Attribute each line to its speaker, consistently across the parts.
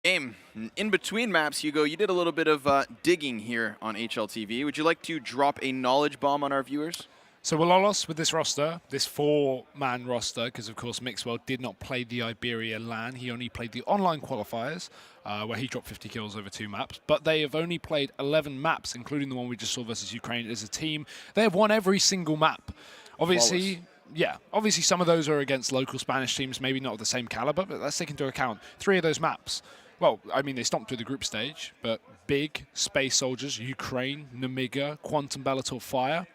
Speaker 1: Game. In between maps, Hugo, you did a little bit of digging here on HLTV. Would you like to drop a knowledge bomb on our viewers?
Speaker 2: So Wololos with this roster, this four-man roster, because of course Mixwell did not play the Iberia LAN. He only played the online qualifiers, where he dropped 50 kills over 2 maps. But they have only played 11 maps, including the one we just saw versus Ukraine as a team. They have won every single map. Obviously,
Speaker 1: Flawless.
Speaker 2: yeah, obviously some of those are against local Spanish teams, maybe not of the same caliber, but let's take into account 3 of those maps. Well, I mean, they stomped through the group stage, but Big, Space Soldiers, Ukraine, Namiga, Quantum Bellator Fire.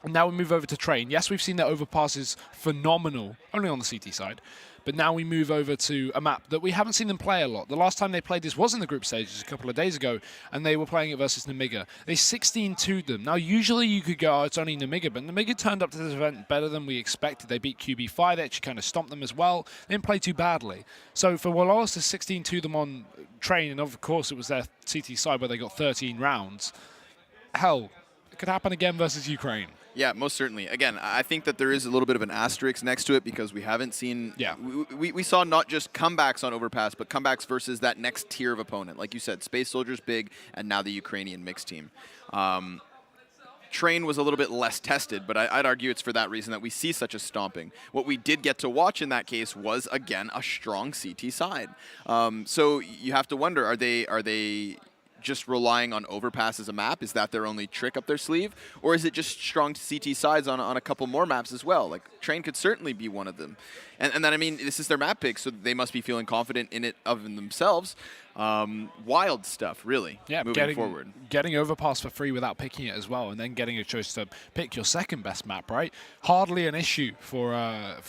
Speaker 2: And now we move over to Train. Yes, we've seen that Overpass is phenomenal, only on the CT side. But now we move over to a map that we haven't seen them play a lot. The last time they played this was in the group stages a couple of days ago, and they were playing it versus Namiga. They 16-2'd them. Now, usually you could go, oh, it's only Namiga, but Namiga turned up to this event better than we expected. They beat QB5. They actually kind of stomped them as well. They didn't play too badly. So for Wololos to 16-2 them on Train, and of course it was their CT side where they got 13 rounds, hell, it could happen again versus Ukraine.
Speaker 1: Yeah, most certainly. Again, I think that there is a little bit of an asterisk next to it because we haven't seen...
Speaker 2: Yeah.
Speaker 1: We saw not just comebacks on Overpass, but comebacks versus that next tier of opponent. Like you said, Space Soldiers, Big, and now the Ukrainian mixed team. Train was a little bit less tested, but I'd argue it's for that reason that we see such a stomping. What we did get to watch in that case was, again, a strong CT side. So you have to wonder, are they just relying on Overpass as a map? Is that their only trick up their sleeve? Or is it just strong CT sides on a couple more maps as well? Like, Train could certainly be one of them. And then, I mean, this is their map pick, so they must be feeling confident in it of themselves. Wild stuff, really, moving forward.
Speaker 2: Getting Overpass for free without picking it as well, and then getting a choice to pick your second best map, right? Hardly an issue for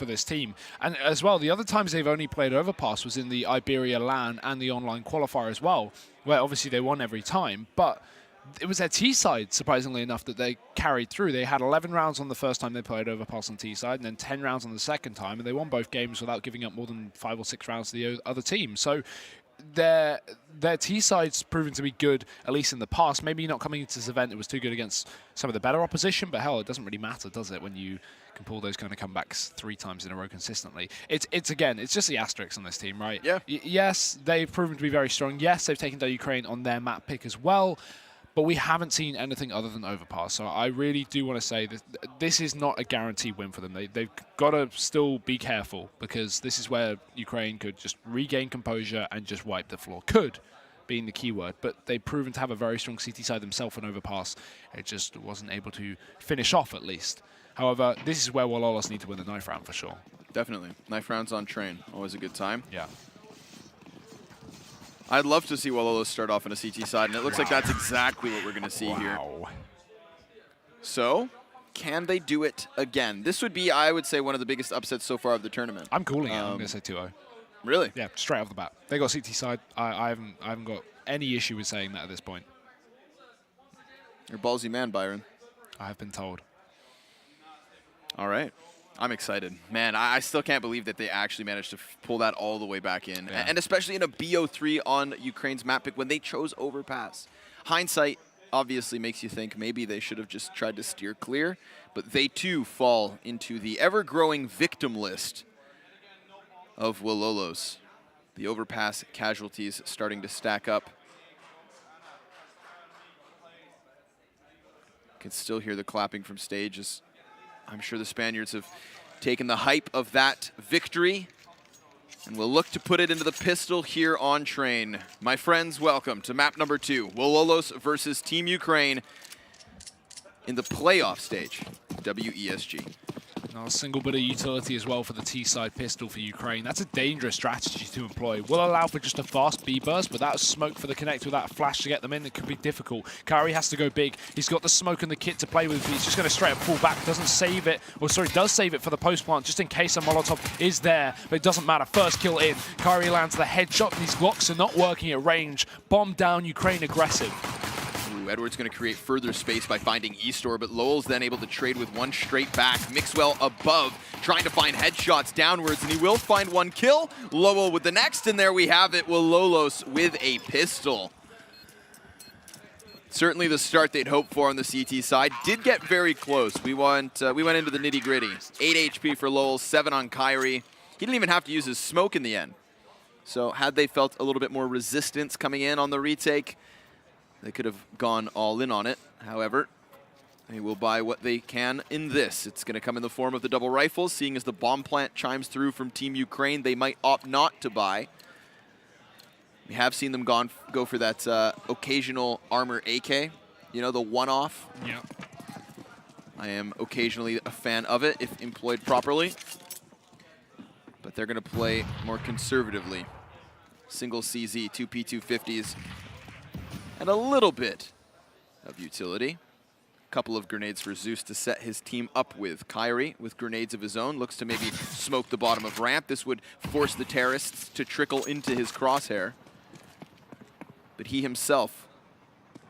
Speaker 2: this team. And as well, the other times they've only played Overpass was in the Iberia LAN and the online qualifier as well, where obviously they won every time, but it was their T-side, surprisingly enough, that they carried through. They had 11 rounds on the first time they played Overpass on T-side, and then 10 rounds on the second time, and they won both games without giving up more than 5 or 6 rounds to the other team. So their T-side's proven to be good, at least in the past. Maybe not coming into this event, it was too good against some of the better opposition, but hell, it doesn't really matter, does it, when you can pull those kind of comebacks 3 times in a row consistently. It's again, it's just the asterisks on this team, right?
Speaker 1: Yeah.
Speaker 2: Yes, they've proven to be very strong. Yes, they've taken down Ukraine on their map pick as well, but we haven't seen anything other than Overpass. So I really do want to say that this is not a guaranteed win for them. They've got to still be careful, because this is where Ukraine could just regain composure and just wipe the floor. Could being the key word, but they've proven to have a very strong CT side themselves on Overpass. It just wasn't able to finish off, at least. However, this is where Wololos need to win the knife round for sure.
Speaker 1: Definitely. Knife rounds on Train. Always a good time.
Speaker 2: Yeah.
Speaker 1: I'd love to see Wololos start off on a CT side, and it looks like that's exactly what we're going to see here. So, can they do it again? This would be, I would say, one of the biggest upsets so far of the tournament.
Speaker 2: I'm calling it. I'm going to say 2-0.
Speaker 1: Really?
Speaker 2: Yeah, straight off the bat. They got CT side. I haven't got any issue with saying that at this point.
Speaker 1: You're a ballsy man, Byron.
Speaker 2: I have been told.
Speaker 1: All right. I'm excited. Man, I still can't believe that they actually managed to pull that all the way back in. Yeah. And especially in a BO3 on Ukraine's map pick when they chose Overpass. Hindsight obviously makes you think maybe they should have just tried to steer clear, but they too fall into the ever-growing victim list of Wololos. The Overpass casualties starting to stack up. Can still hear the clapping from stage as I'm sure the Spaniards have taken the hype of that victory and will look to put it into the pistol here on Train. My friends, welcome to map number 2, Wololos versus Team Ukraine in the playoff stage, WESG.
Speaker 2: Now a single bit of utility as well for the T-side pistol for Ukraine. That's a dangerous strategy to employ. Will allow for just a fast B-burst, but that smoke for the connect with that flash to get them in, it could be difficult. Kari has to go big. He's got the smoke and the kit to play with, but he's just going to straight up pull back. Doesn't save it, or sorry, does save it for the post-plant, just in case a Molotov is there, but it doesn't matter. First kill in. Kari lands the headshot, and these Glocks are not working at range. Bomb down, Ukraine aggressive.
Speaker 1: Edward's going to create further space by finding e-store, but Lowell's then able to trade with one straight back. Mixwell above, trying to find headshots downwards, and he will find one kill. Lowell with the next, and there we have it. Wololos with a pistol. Certainly the start they'd hoped for on the CT side. Did get very close. We went into the nitty-gritty. 8 HP for Lowell, 7 on Kyrie. He didn't even have to use his smoke in the end. So had they felt a little bit more resistance coming in on the retake, they could have gone all in on it. However, they will buy what they can in this. It's going to come in the form of the double rifles. Seeing as the bomb plant chimes through from Team Ukraine, they might opt not to buy. We have seen them go for that occasional armor AK, you know, the one-off.
Speaker 2: Yeah.
Speaker 1: I am occasionally a fan of it if employed properly. But they're going to play more conservatively. Single CZ, two P250s, and a little bit of utility. Couple of grenades for Zeus to set his team up with. Kyrie, with grenades of his own, looks to maybe smoke the bottom of ramp. This would force the terrorists to trickle into his crosshair. But he himself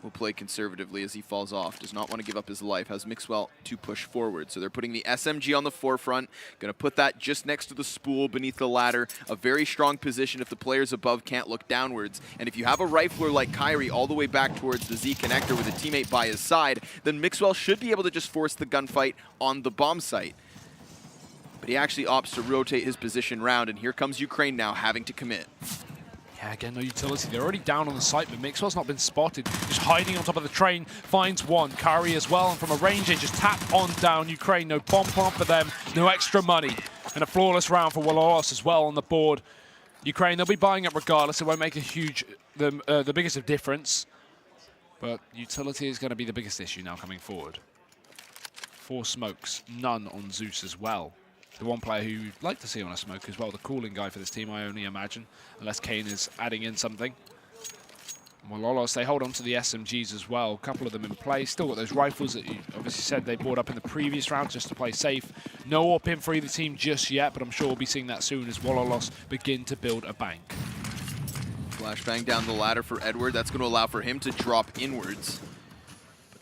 Speaker 1: will play conservatively as he falls off. Does not want to give up his life. Has Mixwell to push forward. So they're putting the SMG on the forefront. Going to put that just next to the spool beneath the ladder. A very strong position if the players above can't look downwards. And if you have a rifler like Kyrie all the way back towards the Z connector with a teammate by his side, then Mixwell should be able to just force the gunfight on the bomb site. But he actually opts to rotate his position round, and here comes Ukraine now having to commit.
Speaker 2: Yeah, again, no utility. They're already down on the site, but Mixwell's not been spotted. Just hiding on top of the train, finds one. Kyrie as well, and from a range, they just tap on down Ukraine. No bomb plant for them, no extra money. And a flawless round for Wololos as well on the board. Ukraine, they'll be buying up regardless. It won't make a huge, the biggest of difference. But utility is going to be the biggest issue now coming forward. 4 smokes, none on Zeus as well. The one player who you'd like to see on a smoke as well, the cooling guy for this team, I only imagine, unless Kane is adding in something. Wololos, they hold on to the SMGs as well, a couple of them in play. Still got those rifles that you obviously said they bought up in the previous round just to play safe. No AWP in for either team just yet, but I'm sure we'll be seeing that soon as Wololos begin to build a bank.
Speaker 1: Flashbang down the ladder for Edward. That's going to allow for him to drop inwards.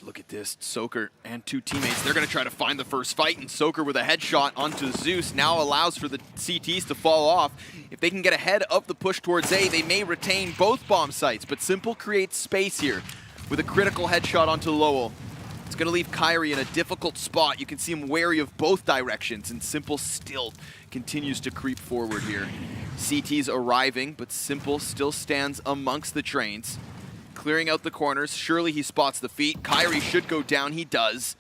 Speaker 1: Look at this, Soaker and 2 teammates. They're going to try to find the first fight, and Soaker with a headshot onto Zeus now allows for the CTs to fall off. If they can get ahead of the push towards A, they may retain both bomb sites, but Simple creates space here with a critical headshot onto Lowell. It's going to leave Kyrie in a difficult spot. You can see him wary of both directions, and Simple still continues to creep forward here. CT's arriving, but Simple still stands amongst the trains. Clearing out the corners. Surely he spots the feet. Kyrie should go down. He does.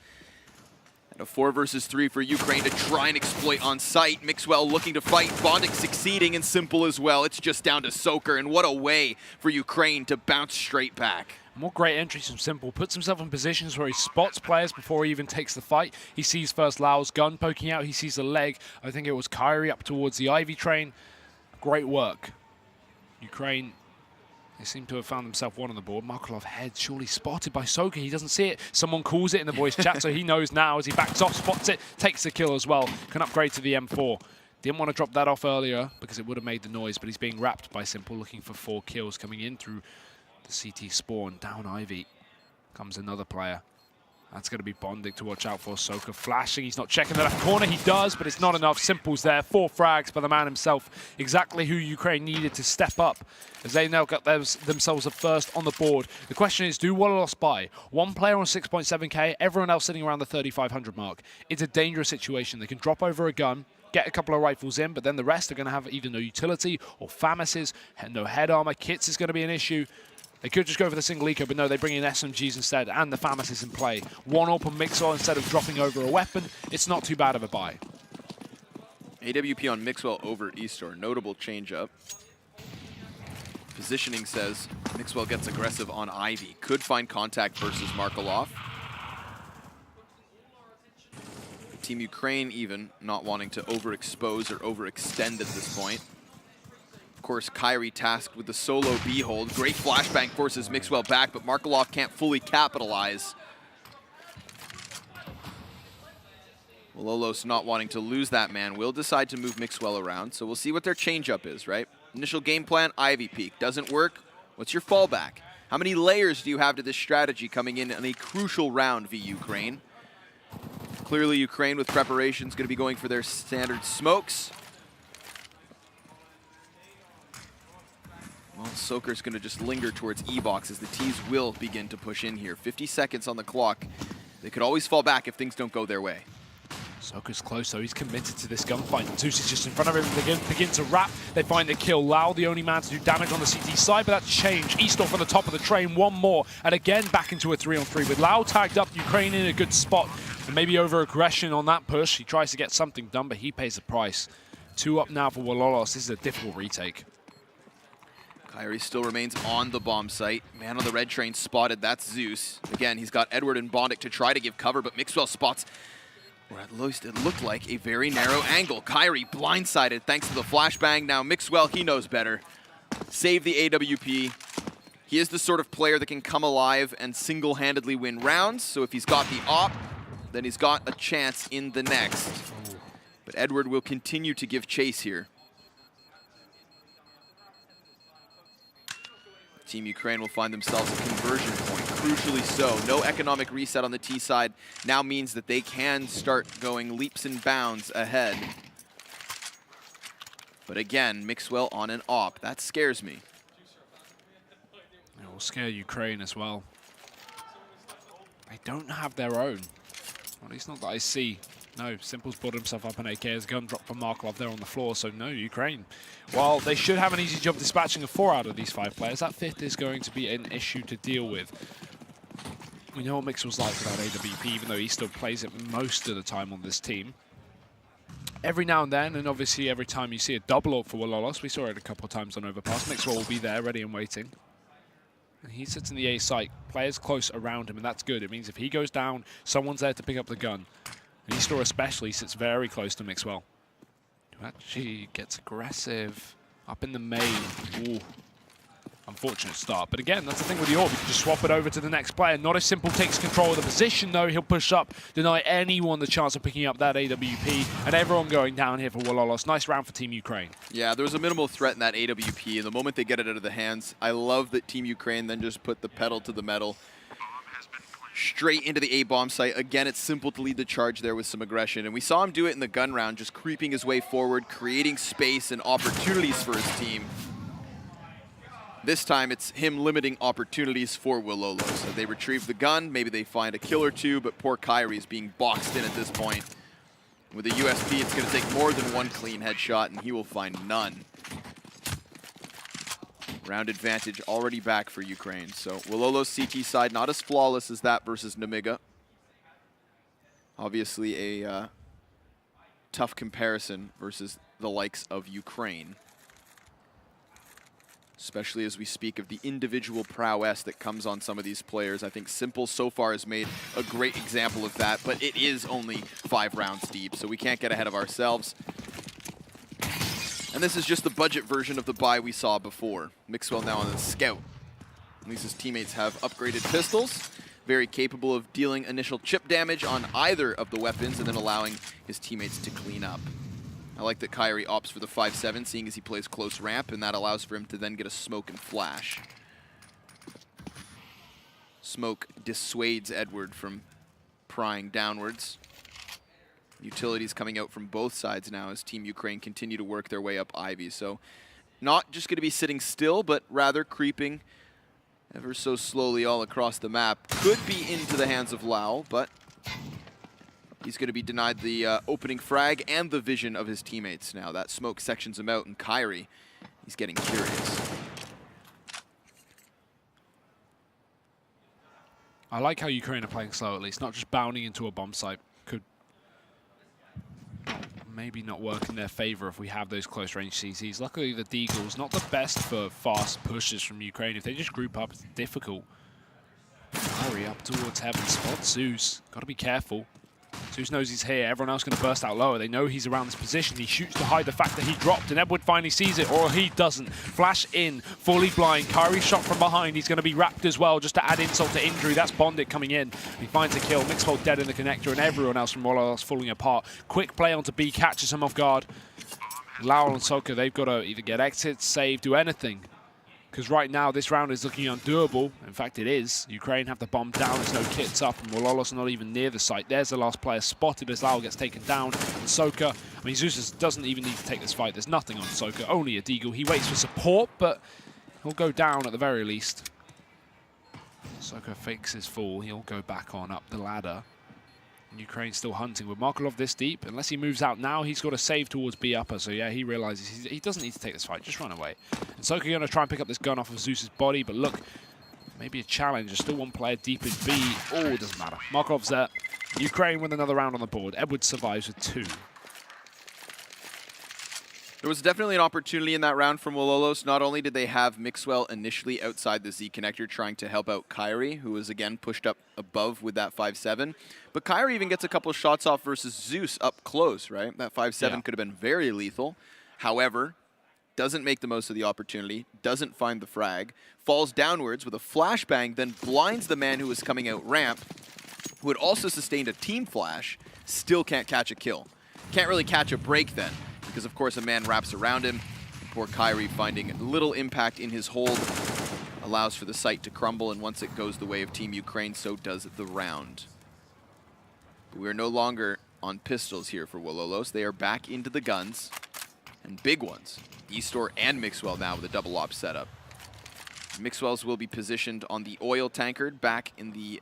Speaker 1: And a 4 versus 3 for Ukraine to try and exploit on site. Mixwell looking to fight. Bondic succeeding, and Simple as well. It's just down to Soaker, and what a way for Ukraine to bounce straight back.
Speaker 2: More great entries from Simple. Puts himself in positions where he spots players before he even takes the fight. He sees first Lau's gun poking out. He sees the leg. I think it was Kyrie up towards the Ivy train. Great work. Ukraine, they seem to have found themselves one on the board. Markelov head surely spotted by Soaker. He doesn't see it. Someone calls it in the voice chat, so he knows now as he backs off, spots it, takes the kill as well. Can upgrade to the M4. Didn't want to drop that off earlier because it would have made the noise, but he's being wrapped by Simple, looking for 4 kills coming in through the CT spawn. Down Ivy comes another player. That's going to be Bondic to watch out for. Soaker flashing. He's not checking the left corner. He does, but it's not enough. Simple's there. 4 frags by the man himself. Exactly who Ukraine needed to step up as they now got themselves a first on the board. The question is, do Wololos buy? One player on 6.7k, everyone else sitting around the 3,500 mark. It's a dangerous situation. They can drop over a gun, get a couple of rifles in, but then the rest are going to have either no utility or FAMASes, no head armor. Kits is going to be an issue. They could just go for the single eco, but no, they bring in SMGs instead, and the FAMAS is in play. 1 AWP on Mixwell instead of dropping over a weapon. It's not too bad of a buy.
Speaker 1: AWP on Mixwell over e-spor. Notable change-up. Positioning says Mixwell gets aggressive on Ivy. Could find contact versus Markelov. Team Ukraine even not wanting to overexpose or overextend at this point. Of course, Kyrie tasked with the solo B hold. Great flashbang forces Mixwell back, but Markelov can't fully capitalize. Wololos not wanting to lose that man will decide to move Mixwell around, so we'll see what their changeup is, right? Initial game plan, Ivy peek. Doesn't work, what's your fallback? How many layers do you have to this strategy coming in a crucial round v Ukraine? Clearly Ukraine with preparations going to be going for their standard smokes. Well, Soaker's going to just linger towards E-box as the T's will begin to push in here. 50 seconds on the clock. They could always fall back if things don't go their way.
Speaker 2: Soka's close, though. He's committed to this gunfight. Zeus is just in front of him. They begin to wrap. They find the kill. Lau, the only man to do damage on the CT side, but that's changed. e-spor on the top of the train, one more. And again, back into a 3-on-3 with Lau tagged up. Ukraine in a good spot. And maybe over-aggression on that push. He tries to get something done, but he pays the price. 2 up now for Wololos. This is a difficult retake.
Speaker 1: Kyrie still remains on the bomb site. Man on the red train spotted. That's Zeus. Again, he's got Edward and Bondic to try to give cover, but Mixwell spots, or at least it looked like, a very narrow angle. Kyrie blindsided thanks to the flashbang. Now Mixwell, he knows better. Save the AWP. He is the sort of player that can come alive and single-handedly win rounds. So if he's got the op, then he's got a chance in the next. But Edward will continue to give chase here. Team Ukraine will find themselves a conversion point, crucially so. No economic reset on the T side now means that they can start going leaps and bounds ahead. But again, Mixwell on an op. That scares me.
Speaker 2: It will scare Ukraine as well. They don't have their own. Well, at least not that I see. No, Simple's brought himself up an AK as gun drop from Markov there on the floor, so no, Ukraine. While they should have an easy job dispatching of 4 out of these 5 players, that 5th is going to be an issue to deal with. We know what Mix was like without AWP, even though he still plays it most of the time on this team. Every now and then, and obviously every time you see a double up for Wololos, we saw it a couple of times on Overpass, Mixwell will be there, ready and waiting. And he sits in the A site, players close around him, and that's good. It means if he goes down, someone's there to pick up the gun. And e-spor especially sits very close to Mixwell, who actually gets aggressive up in the main. Ooh, unfortunate start. But again, that's the thing with the AWP. You can just swap it over to the next player. Not if Simple takes control of the position, though. He'll push up, deny anyone the chance of picking up that AWP. And everyone going down here for Wololos. Nice round for Team Ukraine. Yeah,
Speaker 1: there was a minimal threat in that AWP. And the moment they get it out of the hands, I love that Team Ukraine then just put the pedal to the metal. Straight into the A-bomb site. Again, it's Simple to lead the charge there with some aggression. And we saw him do it in the gun round, just creeping his way forward, creating space and opportunities for his team. This time, it's him limiting opportunities for Wololos. So they retrieve the gun, maybe they find a kill or two, but poor Kyrie is being boxed in at this point. With the USP, it's going to take more than one clean headshot, and he will find none. Round advantage already back for Ukraine. So Wololos CT side not as flawless as that versus Namiga. Obviously a tough comparison versus the likes of Ukraine. Especially as we speak of the individual prowess that comes on some of these players. I think Simple so far has made a great example of that, but it is only 5 rounds deep, so we can't get ahead of ourselves. And this is just the budget version of the buy we saw before. Mixwell now on the scout. At least his teammates have upgraded pistols. Very capable of dealing initial chip damage on either of the weapons and then allowing his teammates to clean up. I like that Kyrie opts for the 5-7, seeing as he plays close ramp, and that allows for him to then get a smoke and flash. Smoke dissuades Edward from prying downwards. Utilities coming out from both sides now as Team Ukraine continue to work their way up Ivy. So not just going to be sitting still, but rather creeping ever so slowly all across the map. Could be into the hands of Lau, but he's going to be denied the opening frag and the vision of his teammates now. That smoke sections him out, and Kyrie, he's getting curious.
Speaker 2: I like how Ukraine are playing slow, at least. Not just bounding into a bomb site. Could maybe not work in their favor if we have those close-range CCs. Luckily, the Deagle's not the best for fast pushes from Ukraine. If they just group up, it's difficult. Hurry up towards heaven. Spot Zeus. Got to be careful. Zeus knows he's here. Everyone else going to burst out lower. They know he's around this position. He shoots to hide the fact that he dropped, and Edward finally sees it, or he doesn't. Flash in, fully blind. Kyrie shot from behind. He's going to be wrapped as well, just to add insult to injury. That's Bondic coming in. He finds a kill. Mixwell dead in the connector, and everyone else from Wololos falling apart. Quick play onto B, catches him off guard. Lau and Soka, they've got to either get exits, save, do anything. Because right now, this round is looking undoable. In fact, it is. Ukraine have the bomb down. There's no kits up, and Wololos are not even near the site. There's the last player spotted as Lau gets taken down. And Soka, I mean, Zeus doesn't even need to take this fight. There's nothing on Soka, only a Deagle. He waits for support, but he'll go down at the very least. Soka fakes his fall. He'll go back on up the ladder. Ukraine still hunting with Markelov this deep. Unless he moves out now, he's got a save towards B upper. So yeah, he realizes he doesn't need to take this fight. Just run away. And Soka going to try and pick up this gun off of Zeus's body. But look, maybe a challenge. There's still one player deep in B. Oh, it doesn't matter. Markelov's there. Ukraine with another round on the board. Edwards survives with 2.
Speaker 1: There was definitely an opportunity in that round from Wololos. Not only did they have Mixwell initially outside the Z connector trying to help out Kyrie, who was again pushed up above with that 5-7, but Kyrie even gets a couple of shots off versus Zeus up close, right? That 5-7 could have been very lethal. However, doesn't make the most of the opportunity, doesn't find the frag, falls downwards with a flashbang, then blinds the man who was coming out ramp, who had also sustained a team flash, still can't catch a kill. Can't really catch a break then, because of course a man wraps around him. Poor Kyrie finding little impact in his hold, allows for the site to crumble, and once it goes the way of Team Ukraine, so does the round. But we are no longer on pistols here for Wololos. They are back into the guns, and big ones. e-spor and Mixwell now with a double op setup. Mixwell's will be positioned on the oil tankard, back in the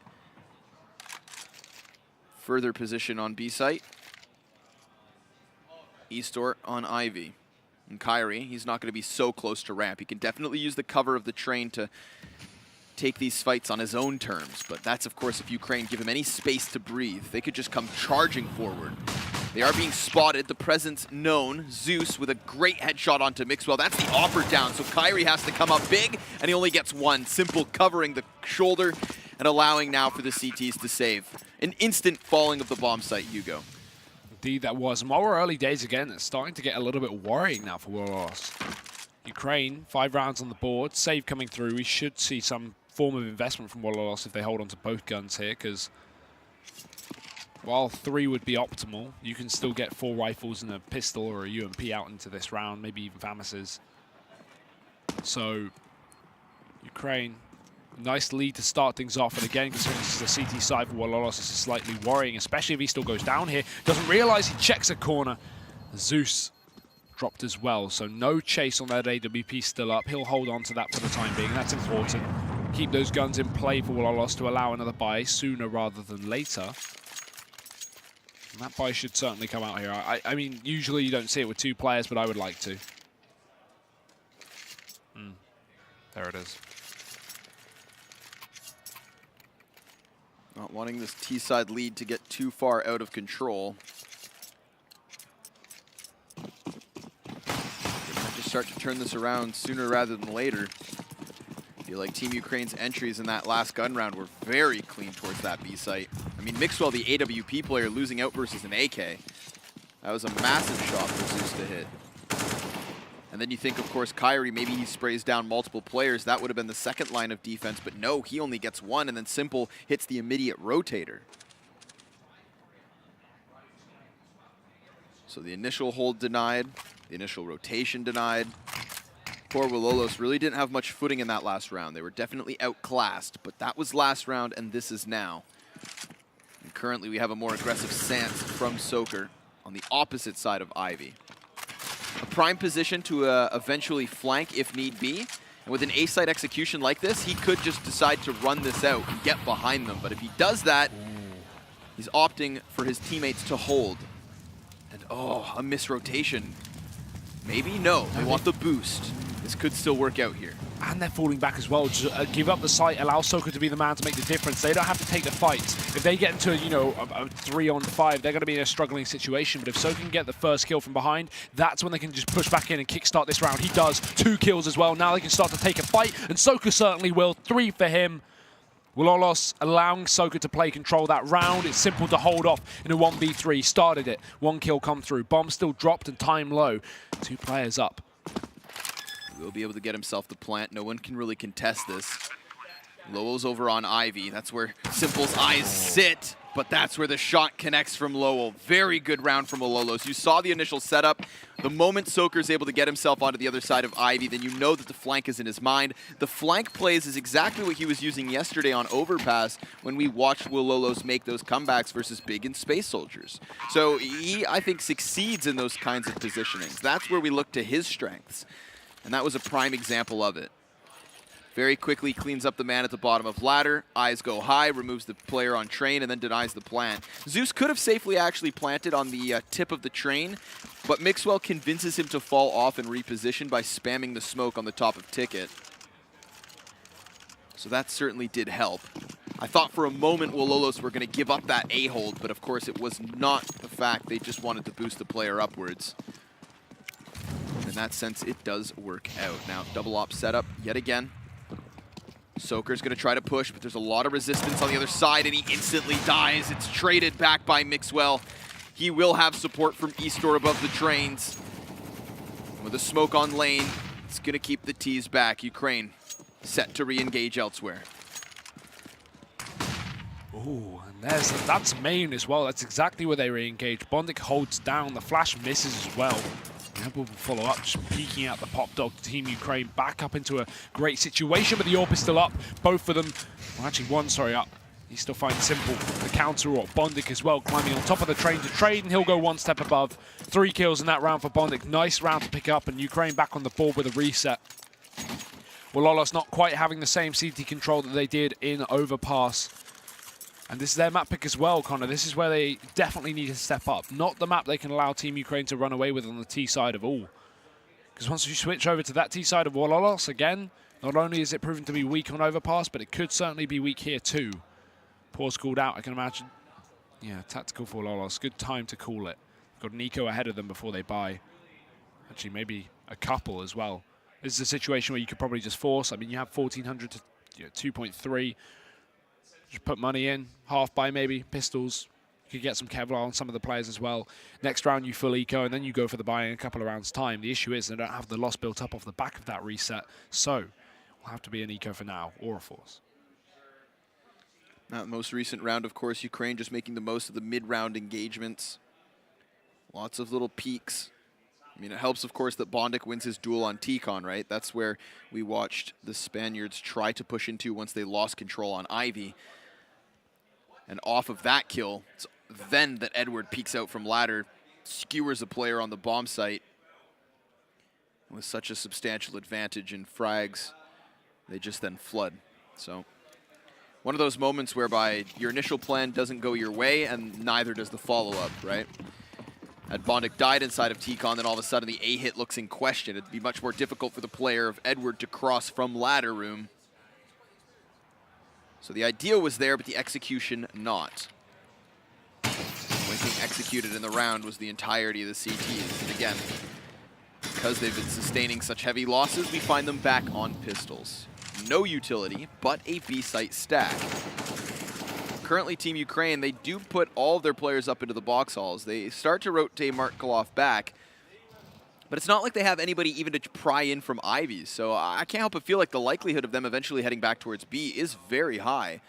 Speaker 1: further position on B site. e-spor on Ivy. And Kyrie, he's not going to be so close to ramp. He can definitely use the cover of the train to take these fights on his own terms. But that's, of course, if Ukraine give him any space to breathe. They could just come charging forward. They are being spotted. The presence known. Zeus with a great headshot onto Mixwell. That's the offer down. So Kyrie has to come up big, and he only gets one. Simple covering the shoulder and allowing now for the CTs to save. An instant falling of the bomb site, Hugo.
Speaker 2: Indeed, that was. And while we're early days again, it's starting to get a little bit worrying now for Wololos. Ukraine, 5 rounds on the board, save coming through. We should see some form of investment from Wololos if they hold on to both guns here, because while 3 would be optimal, you can still get 4 rifles and a pistol or a UMP out into this round, maybe even FAMAS's. So, Ukraine, nice lead to start things off, and again, considering this is the CT side for Wololos, this is slightly worrying, especially if he still goes down here. Doesn't realize he checks a corner. Zeus dropped as well, so no chase on that AWP still up. He'll hold on to that for the time being, and that's important. Keep those guns in play for Wololos to allow another buy sooner rather than later. And that buy should certainly come out here. I mean, usually you don't see it with 2 players, but I would like to. There it is.
Speaker 1: Not wanting this T-side lead to get too far out of control. They might just start to turn this around sooner rather than later. I feel like Team Ukraine's entries in that last gun round were very clean towards that B site. I mean, Mixwell, the AWP player, losing out versus an AK. That was a massive shot for Zeus to hit. And then you think, of course, Kyrie, maybe he sprays down multiple players. That would have been the second line of defense, but no, he only gets 1, and then Simple hits the immediate rotator. So the initial hold denied, the initial rotation denied. Poor Wololos really didn't have much footing in that last round. They were definitely outclassed, but that was last round, and this is now. And currently, we have a more aggressive stance from Soker on the opposite side of Ivy. A prime position to eventually flank if need be. And with an A-site execution like this, he could just decide to run this out and get behind them. But if he does that, he's opting for his teammates to hold. And oh, a misrotation. Maybe? No, they want the boost. This could still work out here.
Speaker 2: And they're falling back as well. Just, give up the site, allow Soka to be the man to make the difference. They don't have to take the fight. If they get into, you know, a 3-on-5, they're going to be in a struggling situation. But if Soka can get the first kill from behind, that's when they can just push back in and kickstart this round. He does. 2 kills as well. Now they can start to take a fight, and Soka certainly will. 3 for him. Wololos allowing Soka to play control that round. It's simple to hold off in a 1v3. Started it. 1 kill come through. Bomb still dropped and time low. 2 players up.
Speaker 1: Will be able to get himself the plant. No one can really contest this. Lowell's over on Ivy. That's where Simple's eyes sit, but that's where the shot connects from Lowell. Very good round from Wololos. You saw the initial setup. The moment Soker's able to get himself onto the other side of Ivy, then you know that the flank is in his mind. The flank plays is exactly what he was using yesterday on Overpass when we watched Wololos make those comebacks versus Big and Space Soldiers. So he, I think, succeeds in those kinds of positionings. That's where we look to his strengths. And that was a prime example of it. Very quickly cleans up the man at the bottom of ladder. Eyes go high, removes the player on train, and then denies the plant. Zeus could have safely actually planted on the tip of the train, but Mixwell convinces him to fall off and reposition by spamming the smoke on the top of Ticket. So that certainly did help. I thought for a moment Wololos were going to give up that A-hold, but of course it was not the fact. They just wanted to boost the player upwards. In that sense, it does work out. Now, double op setup yet again. Soaker's going to try to push, but there's a lot of resistance on the other side, and he instantly dies. It's traded back by Mixwell. He will have support from e-spor above the trains. With a smoke on lane, it's going to keep the T's back. Ukraine set to re-engage elsewhere.
Speaker 2: Ooh, and that's main as well. That's exactly where they re-engage. Bondik holds down. The flash misses as well. Nebel will follow up, just peeking out the pop dog. Team Ukraine back up into a great situation, but the AWP is still up. Both of them, well, actually one, sorry, up. He still finds Simple the counter, or Bondik as well, climbing on top of the train to trade, and he'll go one step above. 3 kills in that round for Bondik. Nice round to pick up, and Ukraine back on the board with a reset. Wololos not quite having the same CT control that they did in Overpass. And this is their map pick as well, Connor. This is where they definitely need to step up. Not the map they can allow Team Ukraine to run away with on the T side of all. Because once you switch over to that T side of Wololos, again, not only is it proven to be weak on Overpass, but it could certainly be weak here too. Pause called out, I can imagine. Yeah, tactical for Wololos. Good time to call it. Got an eco ahead of them before they buy. Actually, maybe a couple as well. This is a situation where you could probably just force. I mean, you have 1,400 to 2.3. Just put money in, half buy maybe, pistols. You could get some Kevlar on some of the players as well. Next round you full eco, and then you go for the buy in a couple of rounds' time. The issue is they don't have the loss built up off the back of that reset, so will have to be an eco for now, or a force.
Speaker 1: That most recent round, of course, Ukraine just making the most of the mid-round engagements. Lots of little peaks. I mean, it helps, of course, that Bondik wins his duel on T-Con, right? That's where we watched the Spaniards try to push into once they lost control on Ivy. And off of that kill, it's then that Edward peeks out from ladder, skewers a player on the bomb site. With such a substantial advantage in frags, they just then flood. So one of those moments whereby your initial plan doesn't go your way and neither does the follow-up, right? Had Bondik died inside of T-Con, then all of a sudden the A-hit looks in question. It'd be much more difficult for the player of Edward to cross from ladder room. So the idea was there, but the execution not. The only thing executed in the round was the entirety of the CTs. And again, because they've been sustaining such heavy losses, we find them back on pistols. No utility, but a B-site stack. Currently, Team Ukraine, they do put all of their players up into the box halls. They start to rotate Markelov back, but it's not like they have anybody even to pry in from Ivies. So I can't help but feel like the likelihood of them eventually heading back towards B is very high.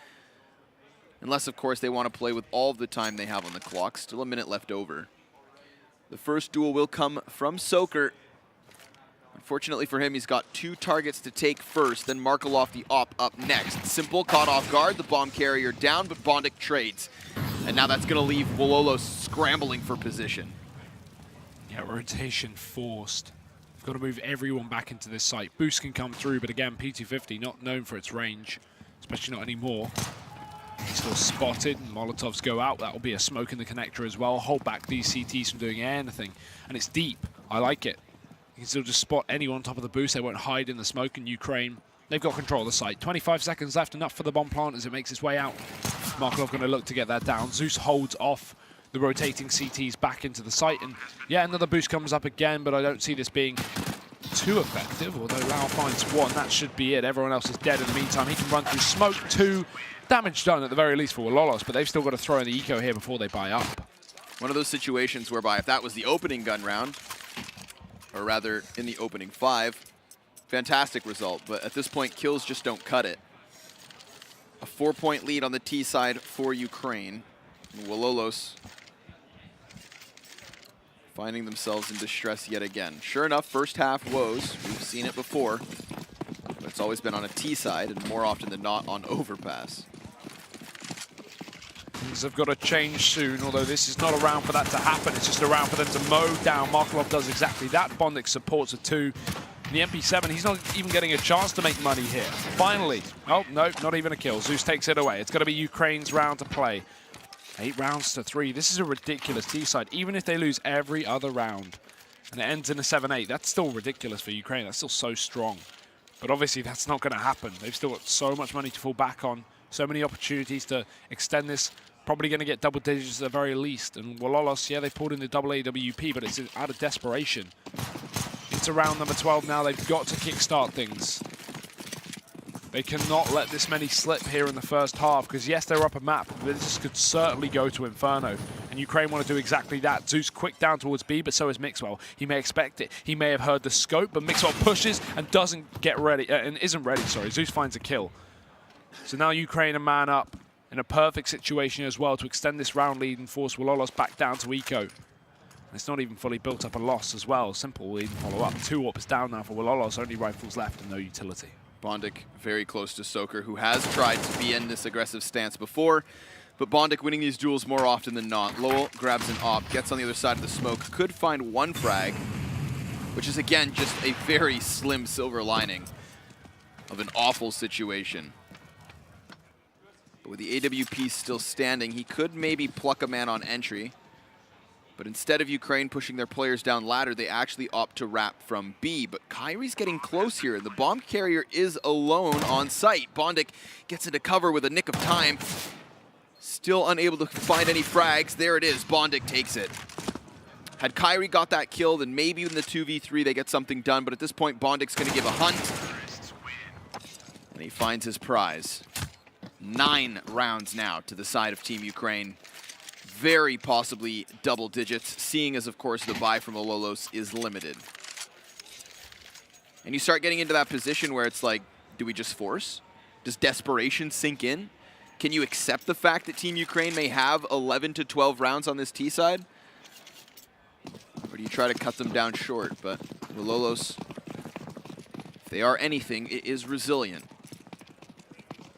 Speaker 1: Unless, of course, they want to play with all of the time they have on the clock. Still a minute left over. The first duel will come from Soaker. Unfortunately for him, he's got 2 targets to take first, then Markelov the op up next. Simple caught off guard, the bomb carrier down, but Bondik trades. And now that's going to leave Wololos scrambling for position.
Speaker 2: Yeah, rotation forced. You've got to move everyone back into this site. Boost can come through, but again, P250 not known for its range, especially not anymore. He's still spotted, and Molotovs go out. That'll be a smoke in the connector as well. Hold back these CTs from doing anything. And it's deep. I like it. You can still just spot anyone on top of the boost. They won't hide in the smoke in Ukraine. They've got control of the site. 25 seconds left, enough for the bomb plant as it makes its way out. Markelov going to look to get that down. Zeus holds off the rotating CTs back into the site. And yeah, another boost comes up again, but I don't see this being too effective. Although Lau finds 1, that should be it. Everyone else is dead in the meantime. He can run through smoke. 2, damage done at the very least for Wololos, but they've still got to throw in the eco here before they buy up.
Speaker 1: One of those situations whereby if that was the opening gun round, or rather in the opening 5, fantastic result, but at this point, kills just don't cut it. A 4-point lead on the T side for Ukraine. And Wololos finding themselves in distress yet again. Sure enough, first half woes. We've seen it before, but it's always been on a T side and more often than not on overpass.
Speaker 2: Things have got to change soon, although this is not a round for that to happen. It's just a round for them to mow down. Markelov does exactly that. Bondik supports a 2. And the MP7, he's not even getting a chance to make money here. Finally. Oh, no, not even a kill. Zeus takes it away. It's going to be Ukraine's round to play. 8 rounds to 3. This is a ridiculous T-side. Even if they lose every other round and it ends in a 7-8, that's still ridiculous for Ukraine. That's still so strong. But obviously that's not going to happen. They've still got so much money to fall back on, so many opportunities to extend this. Probably going to get double digits at the very least. And Wololos, yeah, they pulled in the double AWP, but it's out of desperation. It's around number 12 now. They've got to kickstart things. They cannot let this many slip here in the first half, because yes, they're up a map, but this could certainly go to Inferno. And Ukraine want to do exactly that. Zeus quick down towards B, but so is Mixwell. He may expect it. He may have heard the scope, but Mixwell pushes and doesn't get ready, and isn't ready, sorry. Zeus finds a kill. So now Ukraine a man up in a perfect situation as well to extend this round lead and force Wololos back down to Eco. And it's not even fully built up a loss as well. Simple lead and follow up. 2 AWPs down now for Wololos, only rifles left and no utility.
Speaker 1: Bondik very close to Soker, who has tried to be in this aggressive stance before, but Bondik winning these duels more often than not. Lowell grabs an AWP, gets on the other side of the smoke, could find 1 frag, which is again just a very slim silver lining of an awful situation. But with the AWP still standing, he could maybe pluck a man on entry. But instead of Ukraine pushing their players down ladder, they actually opt to wrap from B. But Kyrie's getting close here. The bomb carrier is alone on site. Bondik gets into cover with a nick of time. Still unable to find any frags. There it is. Bondik takes it. Had Kyrie got that kill, then maybe in the 2v3 they get something done. But at this point, Bondik's going to give a hunt. And he finds his prize. 9 rounds now to the side of Team Ukraine. Very possibly double digits, seeing as, of course, the buy from Wololos is limited. And you start getting into that position where it's like, do we just force? Does desperation sink in? Can you accept the fact that Team Ukraine may have 11 to 12 rounds on this T side? Or do you try to cut them down short? But Wololos, if they are anything, it is resilient.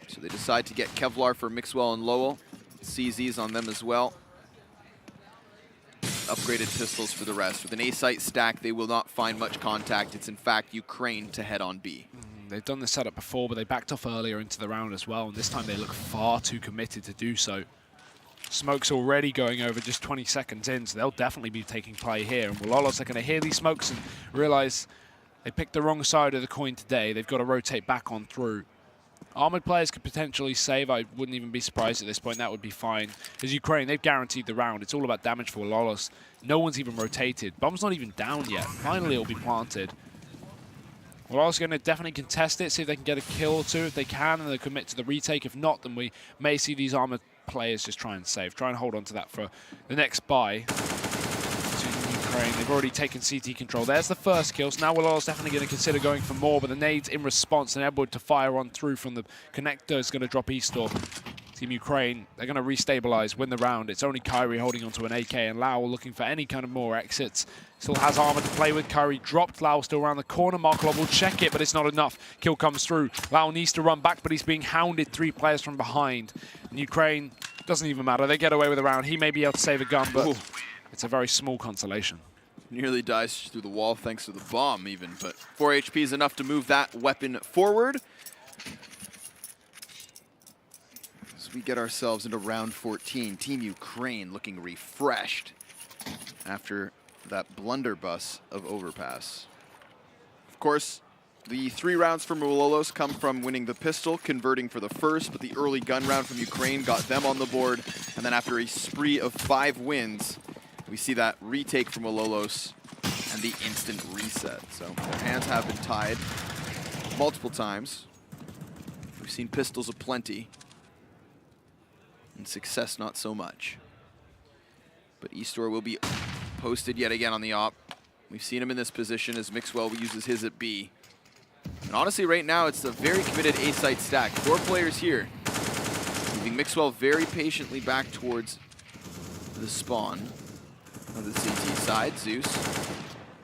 Speaker 1: So they decide to get Kevlar for Mixwell and Lowell. CZs on them as well. Upgraded pistols for the rest. With an A-site stack, they will not find much contact. It's in fact Ukraine to head on B.
Speaker 2: They've done this setup before, but they backed off earlier into the round as well, and this time they look far too committed to do so. Smoke's already going over just 20 seconds in, so they'll definitely be taking play here. And Wololos are going to hear these smokes and realize they picked the wrong side of the coin today. They've got to rotate back on through. Armored players could potentially save. I wouldn't even be surprised at this point. That would be fine. As Ukraine, they've guaranteed the round. It's all about damage for Wololos. No one's even rotated. Bomb's not even down yet. Finally, it'll be planted. Wololos are going to definitely contest it, see if they can get a kill or 2. If they can, and they commit to the retake. If not, then we may see these armored players just try and save. Try and hold on to that for the next buy. They've already taken CT control. There's the first kill. So now Wololos definitely going to consider going for more, but the nades in response, and Edward to fire on through from the connector is going to drop e-store. Team Ukraine, they're going to restabilize, win the round. It's only Kyrie holding onto an AK, and Lau looking for any kind of more exits. Still has armor to play with. Kyrie dropped. Lau still around the corner. Markolov will check it, but it's not enough. Kill comes through. Lau needs to run back, but he's being hounded 3 players from behind. And Ukraine, doesn't even matter. They get away with the round. He may be able to save a gun, but ooh, it's a very small consolation.
Speaker 1: Nearly dies through the wall thanks to the bomb even, but 4 HP is enough to move that weapon forward. So we get ourselves into round 14. Team Ukraine looking refreshed after that blunderbuss of Overpass. Of course, the 3 rounds from Wololos come from winning the pistol, converting for the first, but the early gun round from Ukraine got them on the board. And then after a spree of 5 wins, we see that retake from Wololos and the instant reset. So their hands have been tied multiple times. We've seen pistols aplenty, and success not so much. But e-store will be posted yet again on the op. We've seen him in this position as Mixwell uses his at B. And honestly, right now, it's a very committed A-site stack. 4 players here, moving Mixwell very patiently back towards the spawn of the CT side. Zeus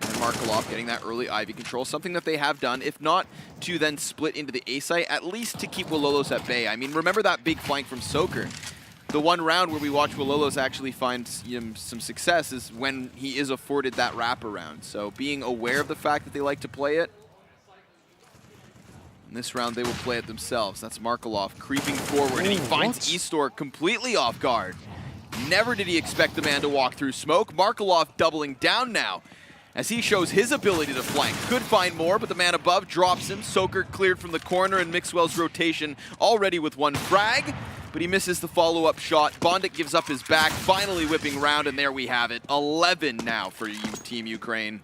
Speaker 1: and Markolov getting that early Ivy control, something that they have done, if not to then split into the A site, at least to keep Wololos at bay. I mean, remember that big flank from Soker? The one round where we watch Wololos actually find some success is when he is afforded that wraparound. So being aware of the fact that they like to play it, In this round, they will play it themselves. That's Markelov creeping forward, and he finds e-spor completely off guard. Never did he expect the man to walk through smoke. Markelov doubling down now as he shows his ability to flank. Could find more, but the man above drops him. Soker cleared from the corner, and Mixwell's rotation already with one frag, but he misses the follow-up shot. Bondik gives up his back, finally whipping round, and there we have it. 11 now for Team Ukraine.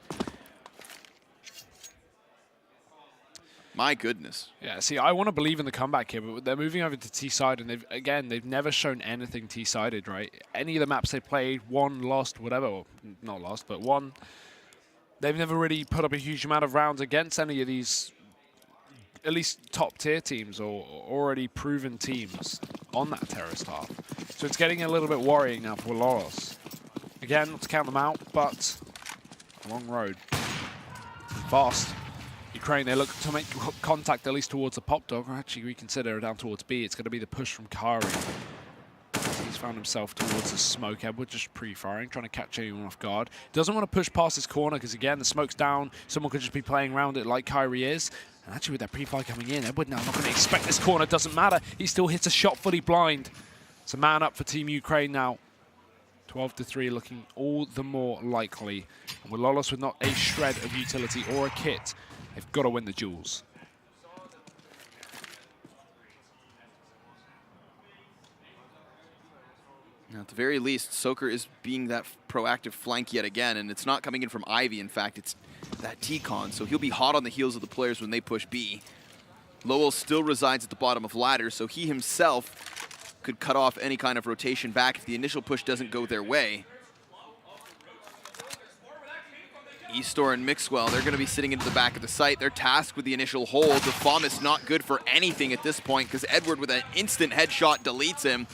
Speaker 1: My goodness.
Speaker 2: Yeah, see, I want to believe in the comeback here, but they're moving over to T-side, and they've never shown anything T-sided, right? Any of the maps they played, won, lost, whatever, or not lost, but won. They've never really put up a huge amount of rounds against any of these, at least top-tier teams or already proven teams on that terrorist half. So it's getting a little bit worrying now for Wololos. Again, not to count them out, but a long road. Fast. Ukraine, they look to make contact at least towards the pop dog, or actually reconsider down towards B. It's going to be the push from Kyrie. He's found himself towards the smoke. Edward just pre-firing, trying to catch anyone off guard. Doesn't want to push past this corner because, again, the smoke's down. Someone could just be playing around it like Kyrie is. And actually, with that pre-fire coming in, Edward now not going to expect this corner. Doesn't matter. He still hits a shot fully blind. It's a man up for Team Ukraine now. 12-3 looking all the more likely. And Wololos with not a shred of utility or a kit. They've got to win the duels.
Speaker 1: Now, at the very least, Soker is being that proactive flank yet again, and it's not coming in from Ivy. In fact, it's that T-Con, so he'll be hot on the heels of the players when they push B. Lowell still resides at the bottom of ladder, so he himself could cut off any kind of rotation back if the initial push doesn't go their way. e-stor and Mixwell, they're going to be sitting into the back of the site. They're tasked with the initial hold. The FOMIS not good for anything at this point because Edward with an instant headshot deletes him.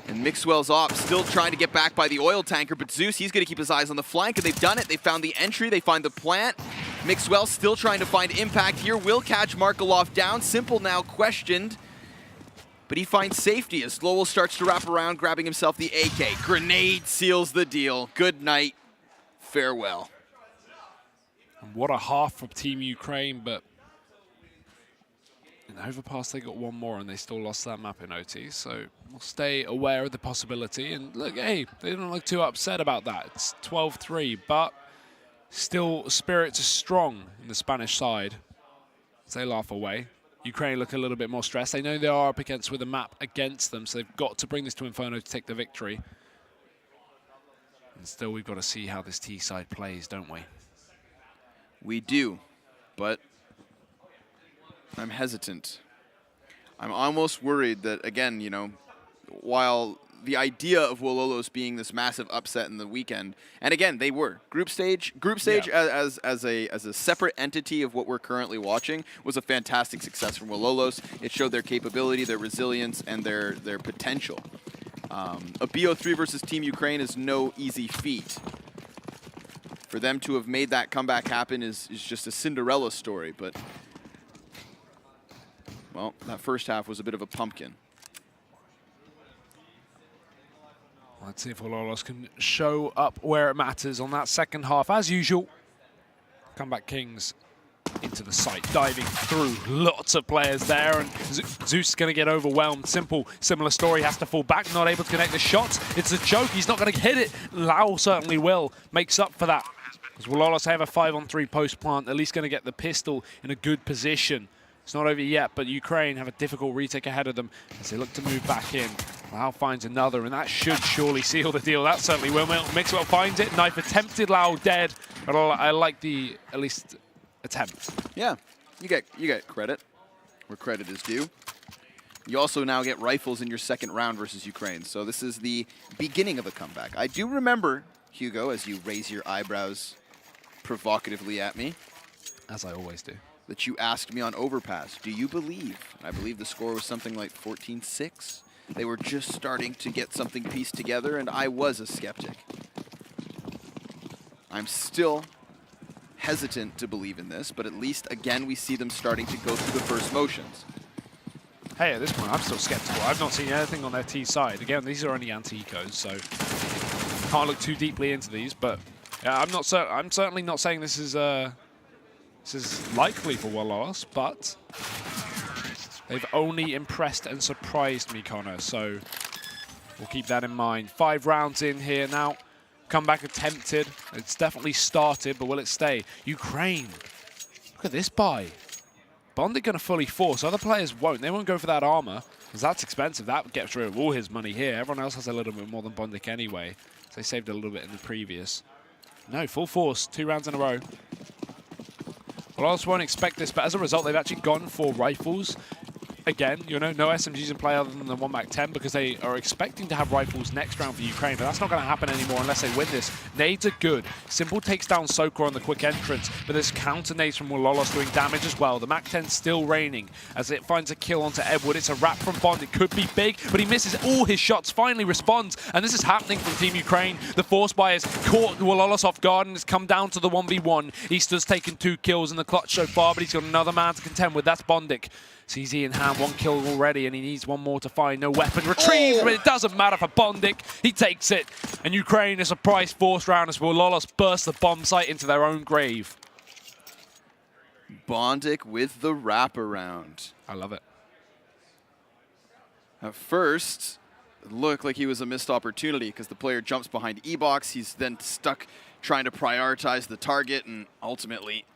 Speaker 1: And Mixwell's op still trying to get back by the oil tanker, but Zeus, he's going to keep his eyes on the flank, and they've done it. They found the entry, they find the plant. Mixwell still trying to find impact here, will catch Markelov down. Simple now questioned, but he finds safety as Lowell starts to wrap around, grabbing himself the AK. Grenade seals the deal. Good night. Farewell.
Speaker 2: What a half from Team Ukraine, but in Overpass they got one more and they still lost that map in OT, so we'll stay aware of the possibility. And look, hey, they don't look too upset about that. It's 12-3, but still spirits are strong in the Spanish side as they laugh away. Ukraine look a little bit more stressed. They know they are up against with a map against them, so they've got to bring this to Inferno to take the victory. And still, we've got to see how this T side plays, don't we?
Speaker 1: We do, but I'm hesitant. I'm almost worried that, again, you know, while the idea of Wololos being this massive upset in the weekend, and again, they were. Group stage yeah. as a separate entity of what we're currently watching was a fantastic success from Wololos. It showed their capability, their resilience, and their potential. A BO3 versus Team Ukraine is no easy feat. For them to have made that comeback happen is just a Cinderella story, but, well, that first half was a bit of a pumpkin.
Speaker 2: Let's see if Wololos can show up where it matters on that second half. As usual, Comeback Kings into the site, diving through lots of players there, and Zeus is going to get overwhelmed. Similar story, has to fall back, not able to connect the shots. It's a joke, he's not going to hit it. Lau certainly will, makes up for that. Because Wololos have a 5-on-3 post plant, at least going to get the pistol in a good position. It's not over yet, but Ukraine have a difficult retake ahead of them as they look to move back in. Lau finds another, and that should surely seal the deal. That certainly will. Mixwell finds it. Knife attempted, Lau dead. But I like the, at least, attempt.
Speaker 1: Yeah, you get credit where credit is due. You also now get rifles in your second round versus Ukraine. So this is the beginning of a comeback. I do remember, Hugo, as you raise your eyebrows provocatively at me.
Speaker 2: As I always do.
Speaker 1: That you asked me on Overpass, do you believe? I believe the score was something like 14-6. They were just starting to get something pieced together, and I was a skeptic. I'm still hesitant to believe in this, but at least, again, we see them starting to go through the first motions.
Speaker 2: Hey, at this point, I'm still skeptical. I've not seen anything on their T side. Again, these are only anti-ecos, so can't look too deeply into these, but I'm certainly not saying this is This is likely for Wololos, but they've only impressed and surprised me, Connor, so we'll keep that in mind. 5 rounds in here now. Comeback attempted. It's definitely started, but will it stay? Ukraine. Look at this buy. Bondic going to fully force. Other players won't. They won't go for that armor, because that's expensive. That gets rid of all his money here. Everyone else has a little bit more than Bondic anyway. So they saved a little bit in the previous. No, full force. 2 rounds in a row. Wololos won't expect this, but as a result, they've actually gone for rifles. Again, you know, no SMGs in play other than the 1-Mac-10 because they are expecting to have rifles next round for Ukraine, but that's not going to happen anymore unless they win this. Nades are good. Simple takes down Sokor on the quick entrance, but there's counter nades from Wololos doing damage as well. The Mac-10 still raining as it finds a kill onto Edward. It's a wrap from Bond. It could be big, but he misses all his shots, finally responds, and this is happening from Team Ukraine. The force buy has caught Wololos off guard and has come down to the 1v1. Easter's taken 2 kills in the clutch so far, but he's got another man to contend with. That's Bondic. CZ in hand, 1 kill already, and he needs 1 more to find. No weapon retrieved, but it doesn't matter for Bondic. He takes it, and Ukraine, a surprise force round as Wololos burst the bomb site into their own grave.
Speaker 1: Bondic with the wraparound.
Speaker 2: I love it.
Speaker 1: At first, it looked like he was a missed opportunity because the player jumps behind E-Box. He's then stuck trying to prioritize the target, and ultimately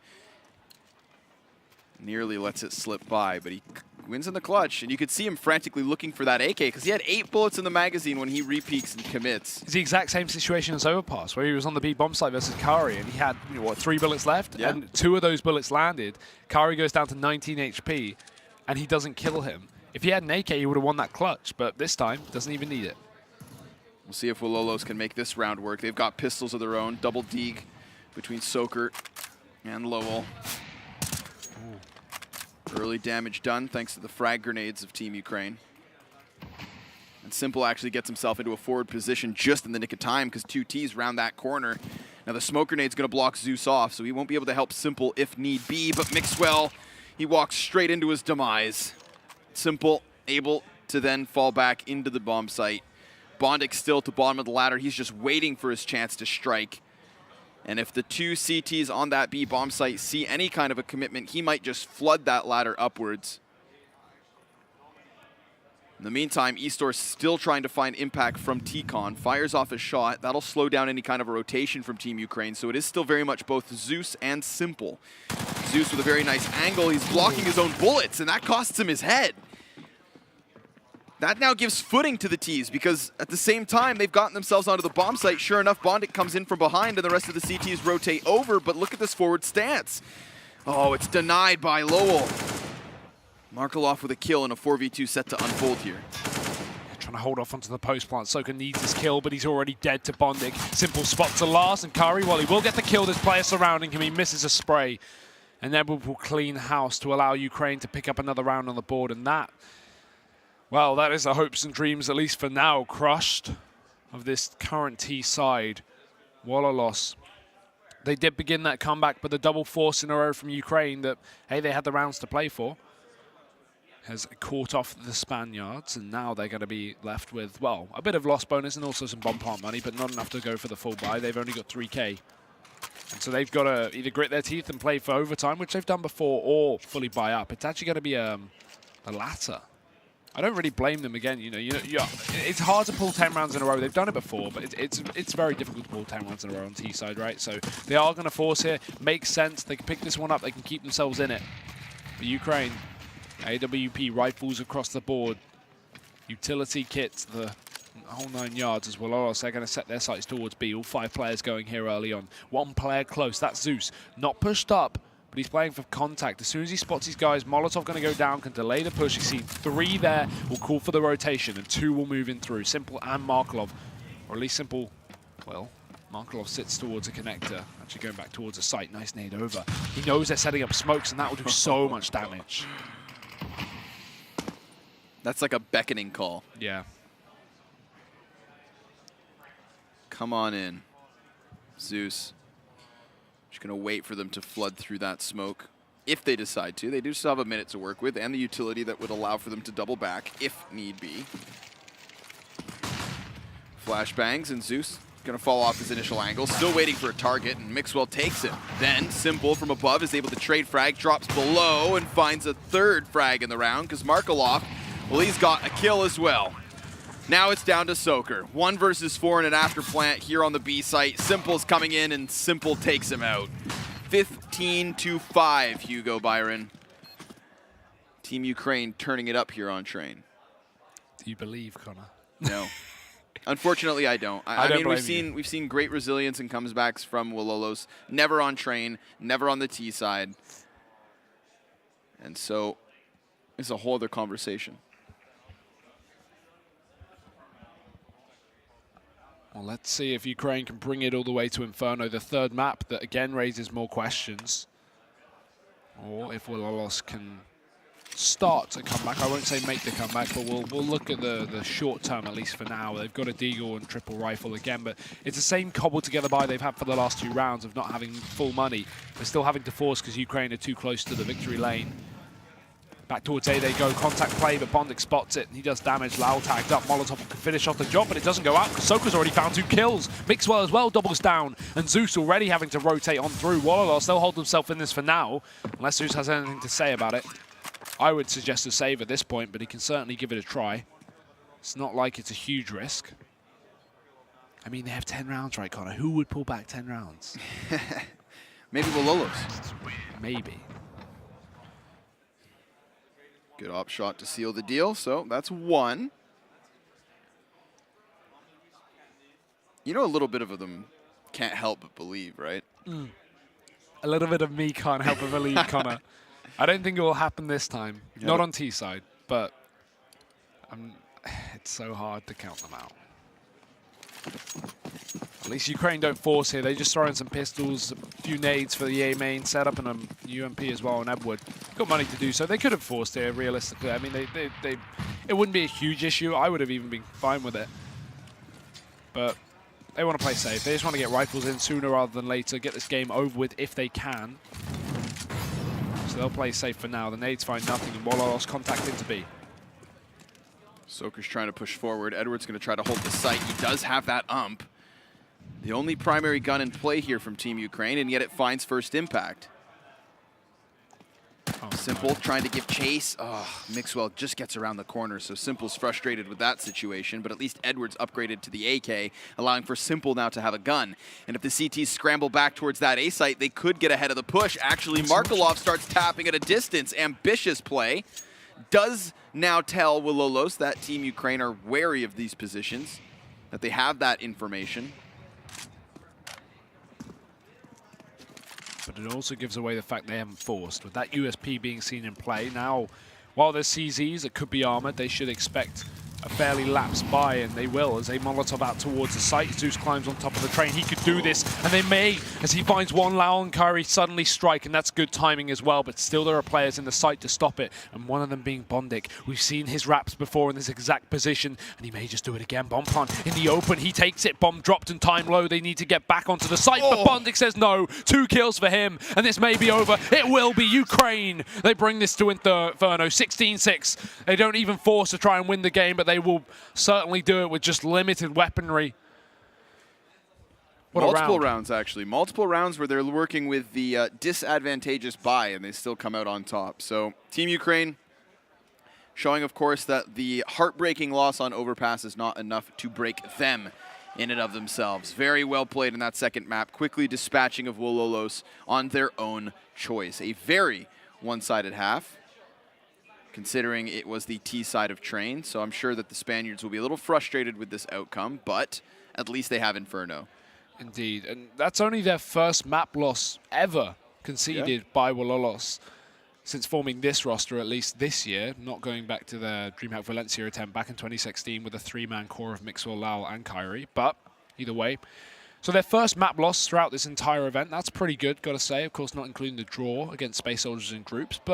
Speaker 1: nearly lets it slip by, but he wins in the clutch. And you could see him frantically looking for that AK because he had 8 bullets in the magazine when he repeaks and commits.
Speaker 2: It's the exact same situation as Overpass, where he was on the B bomb site versus Kari, and he had, you know, what, 3 bullets left?
Speaker 1: Yeah.
Speaker 2: And 2 of those bullets landed. Kari goes down to 19 HP, and he doesn't kill him. If he had an AK, he would have won that clutch, but this time, doesn't even need it.
Speaker 1: We'll see if Wololos can make this round work. They've got pistols of their own. Double deeg between Sokor and Lowell. Early damage done thanks to the frag grenades of Team Ukraine. And Simple actually gets himself into a forward position just in the nick of time because 2T's round that corner. Now the smoke grenade's going to block Zeus off, so he won't be able to help Simple if need be. But Mixwell, he walks straight into his demise. Simple able to then fall back into the bomb site. Bondic still at the bottom of the ladder. He's just waiting for his chance to strike. And if the 2 CTs on that B bomb site see any kind of a commitment, he might just flood that ladder upwards. In the meantime, eStore's still trying to find impact from T-Con. Fires off a shot. That'll slow down any kind of a rotation from Team Ukraine, so it is still very much both Zeus and Simple. Zeus with a very nice angle. He's blocking his own bullets, and that costs him his head. That now gives footing to the T's because at the same time, they've gotten themselves onto the bomb site. Sure enough, Bondic comes in from behind and the rest of the CTs rotate over, but look at this forward stance. Oh, it's denied by Lowell. Markelov with a kill and a 4v2 set to unfold here.
Speaker 2: Trying to hold off onto the post plant. Sokor needs his kill, but he's already dead to Bondic. Simple spot to last, and Kari, while he will get the kill, this player surrounding him, he misses a spray. And then will clean house to allow Ukraine to pick up another round on the board, and that, well, that is the hopes and dreams, at least for now, crushed of this current T side. Wololos. They did begin that comeback, but the double force in a row from Ukraine that, hey, they had the rounds to play for, has caught off the Spaniards, and now they're going to be left with, well, a bit of loss bonus and also some bomb plant money, but not enough to go for the full buy. They've only got 3K. And so they've got to either grit their teeth and play for overtime, which they've done before, or fully buy up. It's actually going to be the latter. I don't really blame them again. It's hard to pull 10 rounds in a row. They've done it before, but it's very difficult to pull 10 rounds in a row on T side, right? So they are going to force here. Makes sense. They can pick this one up. They can keep themselves in it. For Ukraine, AWP rifles across the board, utility kits, the whole 9 yards as well. They're going to set their sights towards B. All 5 players going here early on. 1 player close. That's Zeus. Not pushed up, but he's playing for contact. As soon as he spots his guys, Molotov going to go down, can delay the push. He's seen 3 there, will call for the rotation, and 2 will move in through. Simple and Markelov, or at least Simple, well, Markelov sits towards a connector, actually going back towards a site. Nice nade over. He knows they're setting up smokes, and that will do so much damage.
Speaker 1: That's like a beckoning call.
Speaker 2: Yeah.
Speaker 1: Come on in, Zeus. Just going to wait for them to flood through that smoke. If they decide to. They do still have a minute to work with and the utility that would allow for them to double back if need be. Flashbangs, and Zeus Gonna fall off his initial angle, still waiting for a target, and Mixwell takes it. Then Simple from above is able to trade frag, drops below, and finds a third frag in the round, because Markelov, well, he's got a kill as well. Now it's down to Soker. 1 versus 4 in an after plant here on the B site. Simple's coming in, and Simple takes him out. 15-5, Hugo Byron. Team Ukraine turning it up here on Train.
Speaker 2: Do you believe, Connor?
Speaker 1: No. Unfortunately, I don't.
Speaker 2: I don't
Speaker 1: mean, we've seen great resilience and comebacks from Wololos. Never on Train, never on the T side. And so it's a whole other conversation.
Speaker 2: Well, let's see if Ukraine can bring it all the way to Inferno, the third map that again raises more questions. Or if Wololos can start a comeback. I won't say make the comeback, but we'll look at the short term, at least for now. They've got a Deagle and triple rifle again, but it's the same cobbled together buy they've had for the last 2 rounds of not having full money. They're still having to force because Ukraine are too close to the victory lane. Back towards A they go, contact play, but Bondik spots it, and he does damage. Lau tagged up, Molotov can finish off the job, but it doesn't go out because Soker's already found 2 kills. Mixwell as well doubles down, and Zeus already having to rotate on through. Wololos, they'll hold themselves in this for now, unless Zeus has anything to say about it. I would suggest a save at this point, but he can certainly give it a try. It's not like it's a huge risk. I mean, they have 10 rounds, right, Connor? Who would pull back 10 rounds?
Speaker 1: Maybe Wololos.
Speaker 2: Maybe.
Speaker 1: Good op shot to seal the deal, so that's 1. You know, a little bit of them can't help but believe, right?
Speaker 2: A little bit of me can't help but believe, Connor. I don't think it will happen this time.
Speaker 1: Yeah,
Speaker 2: Not on T side, but it's so hard to count them out. At least Ukraine don't force here. They just throw in some pistols, a few nades for the A main setup, and a UMP as well on Edward. Got money to do so. They could have forced here, realistically. I mean, it wouldn't be a huge issue. I would have even been fine with it. But they want to play safe. They just want to get rifles in sooner rather than later, get this game over with if they can. So they'll play safe for now. The nades find nothing, and Wololos contact into B.
Speaker 1: Soker's trying to push forward. Edward's going to try to hold the site. He does have that ump. The only primary gun in play here from Team Ukraine, and yet it finds first impact. Simple trying to give chase. Oh, Mixwell just gets around the corner, so Simple's frustrated with that situation, but at least Edward's upgraded to the AK, allowing for Simple now to have a gun. And if the CTs scramble back towards that A site, they could get ahead of the push. Actually, Markelov starts tapping at a distance. Ambitious play. Does now tell Wololos that Team Ukraine are wary of these positions, that they have that information.
Speaker 2: But it also gives away the fact they haven't forced. With that USP being seen in play, now, while there's CZs that could be armored, they should expect a fairly lapsed buy, and they will as they Molotov out towards the site. Zeus climbs on top of the train. He could do this, and they may, as he finds one Lau and Kyrie suddenly strike, and that's good timing as well, but still there are players in the site to stop it, and one of them being Bondik. We've seen his raps before in this exact position, and he may just do it again. Bomb plant in the open. He takes it. Bomb dropped and time low. They need to get back onto the site, but Bondik says no. 2 kills for him, and this may be over. It will be Ukraine. They bring this to Inferno. 16-6. They don't even force to try and win the game, but they will certainly do it with just limited weaponry. What
Speaker 1: multiple rounds, actually. Multiple rounds where they're working with the disadvantageous buy, and they still come out on top. So Team Ukraine showing, of course, that the heartbreaking loss on Overpass is not enough to break them in and of themselves. Very well played in that second map. Quickly dispatching of Wololos on their own choice. A very one-sided half, considering it was the T side of Train. So I'm sure that the Spaniards will be a little frustrated with this outcome, but at least they have Inferno.
Speaker 2: Indeed, and that's only their first map loss ever conceded by Wololos since forming this roster, at least this year, not going back to their DreamHack Valencia attempt back in 2016 with a 3-man core of Mixwell, Lau, and Kyrie. But either way, so their first map loss throughout this entire event, that's pretty good, gotta say. Of course, not including the draw against Space Soldiers in groups, but